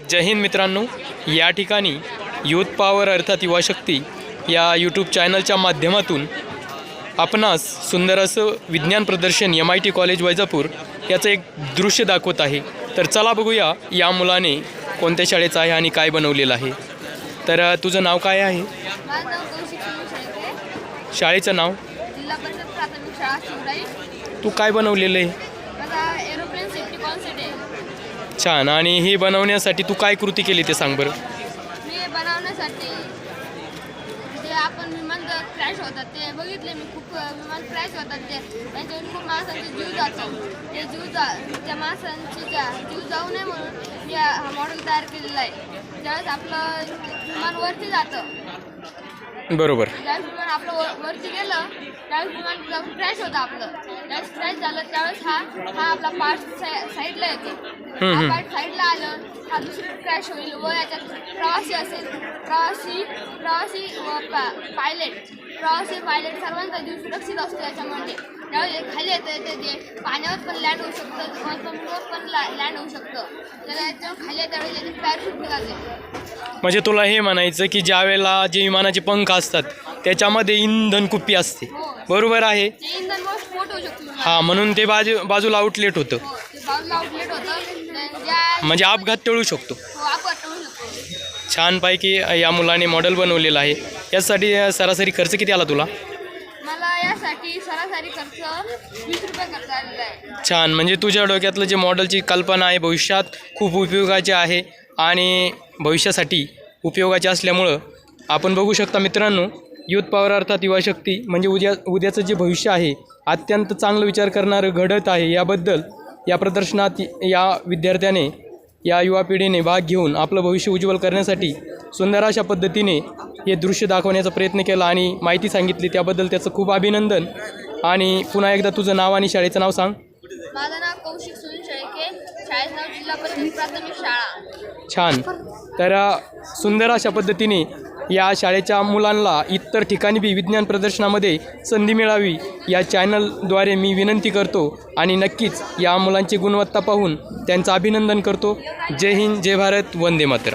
जय हिंद मित्रांनो, या ठिकाणी यूथ पॉवर अर्थात युवा शक्ती या यूट्यूब चॅनलच्या माध्यमातून आपणास सुंदर असं विज्ञान प्रदर्शन MIT कॉलेज वैजापूर याचं एक दृश्य दाखवत आहे। तर चला बघूया या मुलाने कोणत्या शाळेचं आहे आणि काय बनवलेलं आहे। तर तुझं नाव काय आहे? माझं नाव कौशिक शेळके. शाळेचं नाव? जिल्हा परिषद प्राथमिक शाळा शिवराई. तू काय बनवलेलं आहे? माझा एरोप्लेन सेफ्टी कॉन्सेप्ट आहे. छान। आणि हे बनवण्यासाठी तू काय कृती केली ते सांग बरं। मी हे बनवण्यासाठी जे आपण विमान क्रॅश होतात ते बघितले मी. खूप विमान क्रॅश होतात ते त्याच्यावर खूप माणसांचे जीव जातात. ते त्या माणसांचे जीव जाऊ नये म्हणून मी हा मॉडेल तयार केलेला आहे. ज्यावेळेस आपलं विमान वरती जातं, बरोबर, ज्यावेळेस विमान आपलं वरती गेलं त्यावेळेस विमान जाऊन क्रॅश होतं. आपलं ज्यावेळेस क्रॅश झालं त्यावेळेस हा आपला पार्ट साईडला येतो. हा पार्ट साईडला आलं हा दुसरीकडे क्रॅश होईल व याच्यात प्रवासी असेल, प्रवासी व पायलट सर्वांचा जीव सुरक्षित असतो याच्यामध्ये. त्यावेळेस खाली येतं ते पाण्यावर पण लँड होऊ शकतं किंवा जमिनीवर पण लँड होऊ शकतं. त्याला याच्यावर खाली येतं त्यावेळेस याची पॅराशूट निघाले. म्हणजे तुला हे म्हणायचं की ज्या वेळेला जे विमानाचे पंख असतात त्याच्यामध्ये इंधन कुप्पी असते, बरोबर आहे? ते इंधनमुळे स्फोट होऊ शकतो. हां, म्हणून ते बाजूला आउटलेट होतं. हो, ते बाजूला आउटलेट होतं. म्हणजे अपघात टळू शकतो. अपघात होऊ शकतो. छानपैकी या मुलाने मॉडेल बनवलेलं आहे। यासाठी सरासरी खर्च किती आला तुला? मला यासाठी सरासरी खर्च 20 रुपये खर्च आलेला आहे. छान। म्हणजे तुझ्या डोक्यातलं जे मॉडेलची कल्पना आहे भविष्यात खूप उपयोगाची आहे आणि भविष्यासाठी उपयोगाची असल्यामुळं आपण बघू शकता मित्रांनो, यूथ पॉवर अर्थात युवा शक्ती म्हणजे उद्याचं जे भविष्य आहे अत्यंत चांगलं विचार करणारं घडत आहे। याबद्दल या प्रदर्शनात या विद्यार्थ्याने या युवा पिढीने भाग घेऊन आपलं भविष्य उज्ज्वल करण्यासाठी सुंदर अशा पद्धतीने हे दृश्य दाखवण्याचा प्रयत्न केला आणि माहिती सांगितली, त्याबद्दल त्याचं खूप अभिनंदन। आणि पुन्हा एकदा तुझं नाव आणि शाळेचं नाव सांग। माझं नाव कौशिक सुनील शेळके, शाळेचं नाव जिल्हा परिषद प्राथमिक शाळा. छान। तर सुंदर अशा पद्धतीने या शाळेच्या मुलांना इतर ठिकाणी बी विज्ञान प्रदर्शनामध्ये संधी मिळावी या चॅनलद्वारे मी विनंती करतो आणि नक्कीच या मुलांची गुणवत्ता पाहून त्यांचं अभिनंदन करतो। जय हिंद, जय भारत, वंदे मातरम.